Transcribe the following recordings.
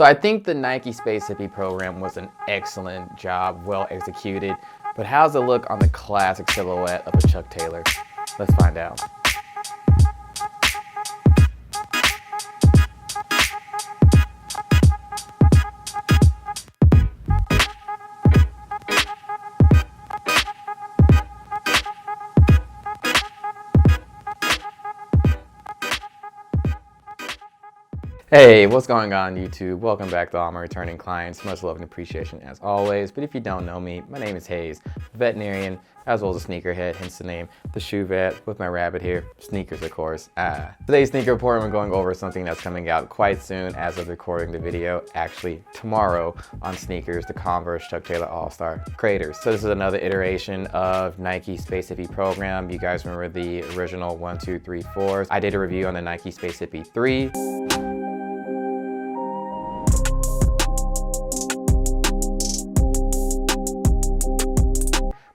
So I think the Nike Space Hippie program was an excellent job, well executed, but how's it look on the classic silhouette of a Chuck Taylor? Let's find out. Hey, what's going on YouTube? Welcome back to all my returning clients. Much love and appreciation as always. But if you don't know me, my name is Hayes, veterinarian, as well as a sneakerhead, hence the name, the shoe vet, with my rabbit here, sneakers of course. Today's sneaker report, I'm going over something that's coming out quite soon as of recording the video, actually tomorrow on sneakers, the Converse Chuck Taylor All-Star Creators. So this is another iteration of Nike Space Hippie program. You guys remember the original 1, 2, 3, 4s. I did a review on the Nike Space Hippie 3.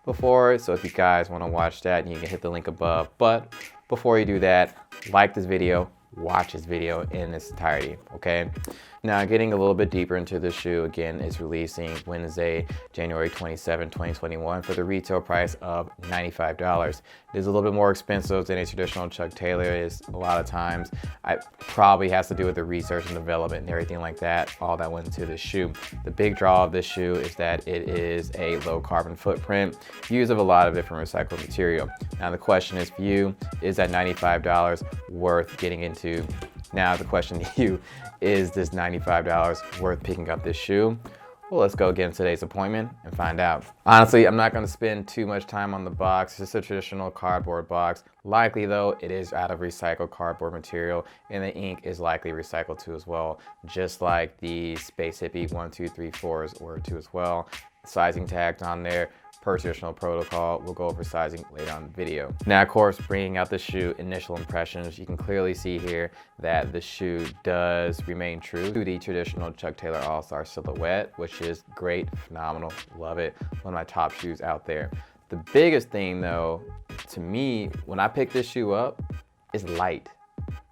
Before, so if you guys want to watch that, you can hit the link above. But before you do that, like this video, watch this video in its entirety, okay? Now, getting a little bit deeper into the shoe, again, is releasing Wednesday, January 27, 2021 for the retail price of $95. It is a little bit more expensive than a traditional Chuck Taylor is a lot of times. It probably has to do with the research and development and everything like that, all that went into this shoe. The big draw of this shoe is that it is a low carbon footprint, use of a lot of different recycled material. Now, the question is for you, is that $95 worth getting into? Now, the question to you, is this $95 worth picking up this shoe? Well, let's go get into today's appointment and find out. Honestly, I'm not going to spend too much time on the box. It's just a traditional cardboard box. Likely though, it is out of recycled cardboard material, and the ink is likely recycled too as well, just like the Space Hippie 1, 2, 3, 4s were too as well. Sizing tagged on there. Per traditional protocol, we'll go over sizing later on in the video. Now, of course, bringing out the shoe, initial impressions, you can clearly see here that the shoe does remain true to the traditional Chuck Taylor All-Star silhouette, which is great, phenomenal, love it. One of my top shoes out there. The biggest thing though, to me, when I pick this shoe up, is light.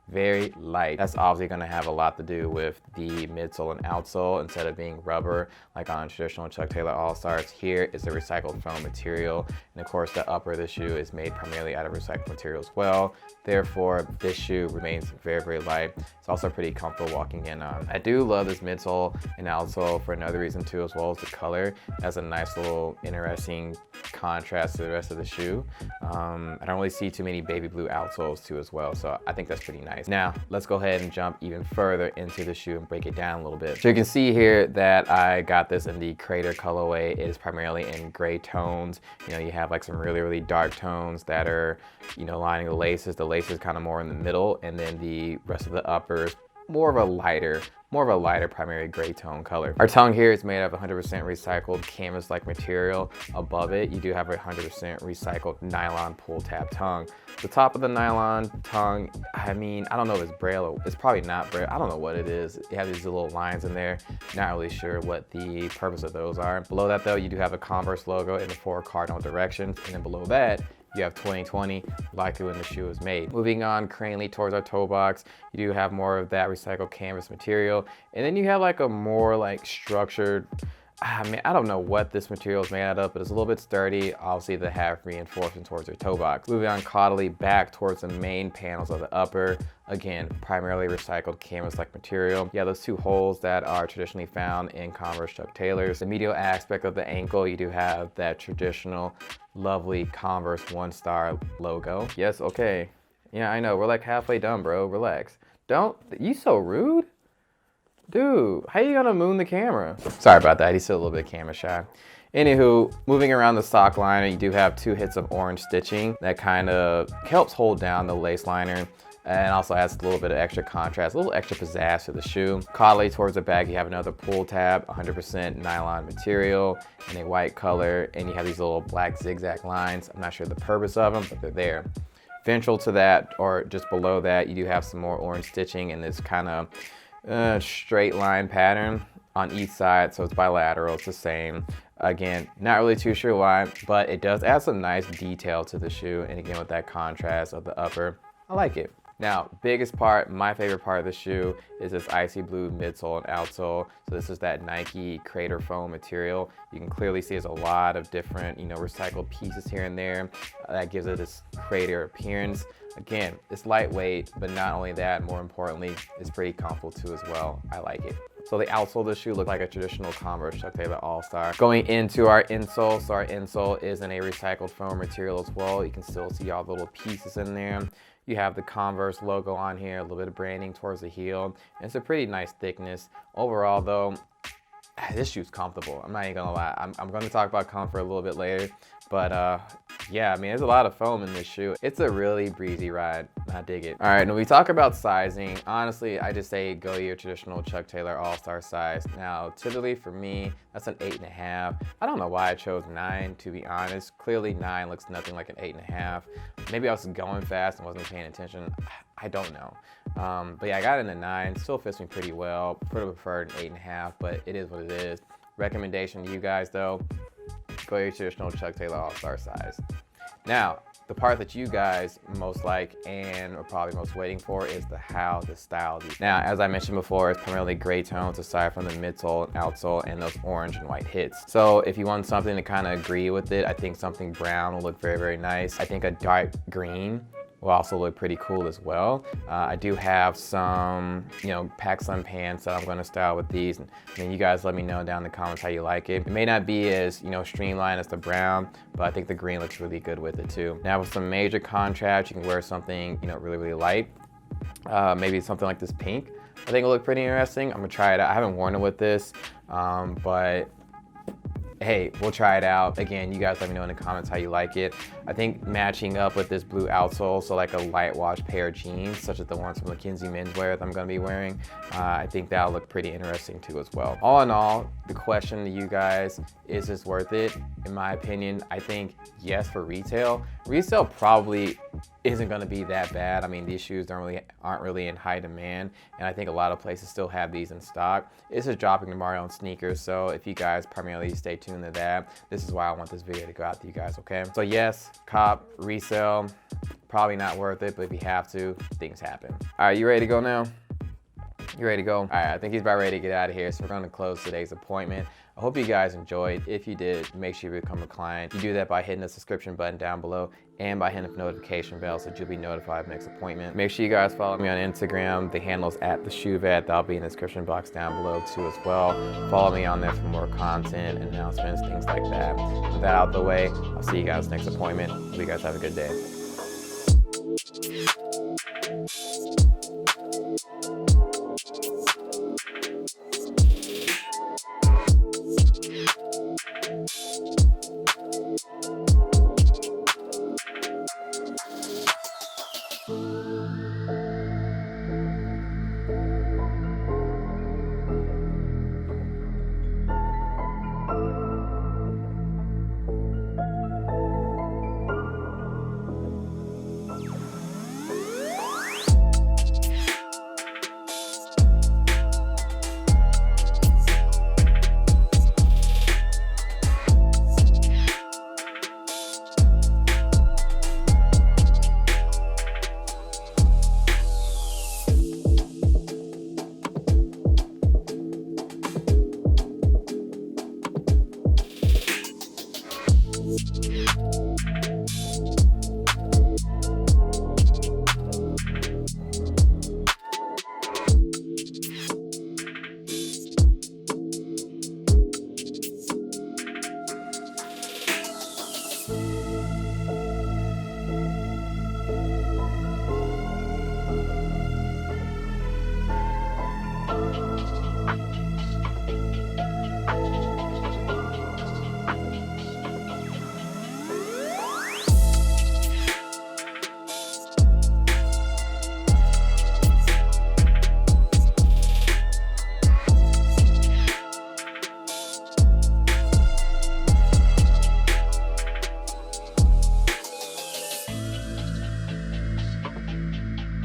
Very light. That's obviously going to have a lot to do with the midsole and outsole. Instead of being rubber like on traditional Chuck Taylor All-Stars, here is a recycled foam material, and of course the upper of the shoe is made primarily out of recycled material as well. Therefore, this shoe remains very, very light. It's also pretty comfortable walking in on. I do love this midsole and outsole for another reason too, as well as the color. It has a nice little interesting contrast to the rest of the shoe. I don't really see too many baby blue outsoles too as well, so I think that's pretty nice. Now, let's go ahead and jump even further into the shoe and break it down a little bit. So you can see here that I got this in the Crater colorway. It is primarily in gray tones. You know, you have like some really, really dark tones that are, you know, lining the laces. The laces kind of more in the middle, and then the rest of the uppers more of a lighter primary gray tone color. Our tongue here is made of 100% recycled canvas-like material. Above it, you do have a 100% recycled nylon pull tab tongue. The top of the nylon tongue, I mean, I don't know if it's braille or it's probably not braille. I don't know what it is. You have these little lines in there. Not really sure what the purpose of those are. Below that though, you do have a Converse logo in the 4 cardinal directions, and then below that, you have 2020, likely when the shoe was made. Moving on cranially towards our toe box, you do have more of that recycled canvas material. And then you have like a more like structured, I mean, I don't know what this material is made out of, but it's a little bit sturdy. Obviously, they have reinforcement towards your toe box. Moving on caudally back towards the main panels of the upper. Again, primarily recycled canvas-like material. Yeah, those 2 holes that are traditionally found in Converse Chuck Taylors. The medial aspect of the ankle, you do have that traditional, lovely Converse 1-star logo. Yes, okay. Yeah, I know, we're like halfway done, bro, relax. You so rude? Dude, how you gonna moon the camera? Sorry about that, he's still a little bit camera shy. Anywho, moving around the sock liner, you do have 2 hits of orange stitching that kind of helps hold down the lace liner and also adds a little bit of extra contrast, a little extra pizzazz to the shoe. Caudally towards the back, you have another pull tab, 100% nylon material in a white color, and you have these little black zigzag lines. I'm not sure the purpose of them, but they're there. Ventral to that, or just below that, you do have some more orange stitching in this kind of straight line pattern on each side, so it's bilateral, it's the same. Again, not really too sure why, but it does add some nice detail to the shoe, and again with that contrast of the upper, I like it. Now, biggest part, my favorite part of the shoe is this icy blue midsole and outsole. So this is that Nike Crater foam material. You can clearly see there's a lot of different, recycled pieces here and there. That gives it this crater appearance. Again, it's lightweight, but not only that, more importantly, it's pretty comfortable too as well. I like it. So the outsole of the shoe looked like a traditional Converse Chuck Taylor Allstar. Going into our insole, so our insole is in a recycled foam material as well. You can still see all the little pieces in there. You have the Converse logo on here, a little bit of branding towards the heel. And it's a pretty nice thickness. Overall though, this shoe's comfortable. I'm not even gonna lie. I'm gonna talk about comfort a little bit later, but yeah, I mean, there's a lot of foam in this shoe. It's a really breezy ride. I dig it. All right, when we talk about sizing, honestly, I just say go your traditional Chuck Taylor All-Star size. Now, typically for me, that's an 8.5. I don't know why I chose 9, to be honest. Clearly 9 looks nothing like an 8.5. Maybe I was going fast and wasn't paying attention. I don't know. But yeah, I got it in a 9. Still fits me pretty well. Pretty preferred an 8.5, but it is what it is. Recommendation to you guys though, go your traditional Chuck Taylor All-Star size. Now, the part that you guys most like and are probably most waiting for is how to style these. Now, as I mentioned before, it's primarily gray tones aside from the midsole and outsole and those orange and white hits. So if you want something to kind of agree with it, I think something brown will look very, very nice. I think a dark green will also look pretty cool as well. I do have some, pack sun pants that I'm gonna style with these. And you guys let me know down in the comments how you like it. It may not be as, streamlined as the brown, but I think the green looks really good with it too. Now with some major contrast, you can wear something, really, really light. Maybe something like this pink. I think it'll look pretty interesting. I'm gonna try it out. I haven't worn it with this, but hey, we'll try it out. Again, you guys let me know in the comments how you like it. I think matching up with this blue outsole, so like a light wash pair of jeans, such as the ones from McKinsey Menswear that I'm gonna be wearing, I think that'll look pretty interesting too as well. All in all, the question to you guys, is this worth it? In my opinion, I think yes for retail. Resale probably isn't gonna be that bad. I mean, these shoes aren't really in high demand, and I think a lot of places still have these in stock. This is dropping tomorrow on Sneakers, so if you guys primarily stay tuned to that, this is why I want this video to go out to you guys, okay? So yes, cop, resale, probably not worth it, but if you have to, things happen. All right, you ready to go now? You ready to go? All right, I think he's about ready to get out of here, so we're gonna close today's appointment. I hope you guys enjoyed. If you did, make sure you become a client. You do that by hitting the subscription button down below and by hitting the notification bell so that you'll be notified of the next appointment. Make sure you guys follow me on Instagram. The handle's @theshoevet. That'll be in the description box down below too as well. Follow me on there for more content, announcements, things like that. With that out the way, I'll see you guys next appointment. Hope you guys have a good day.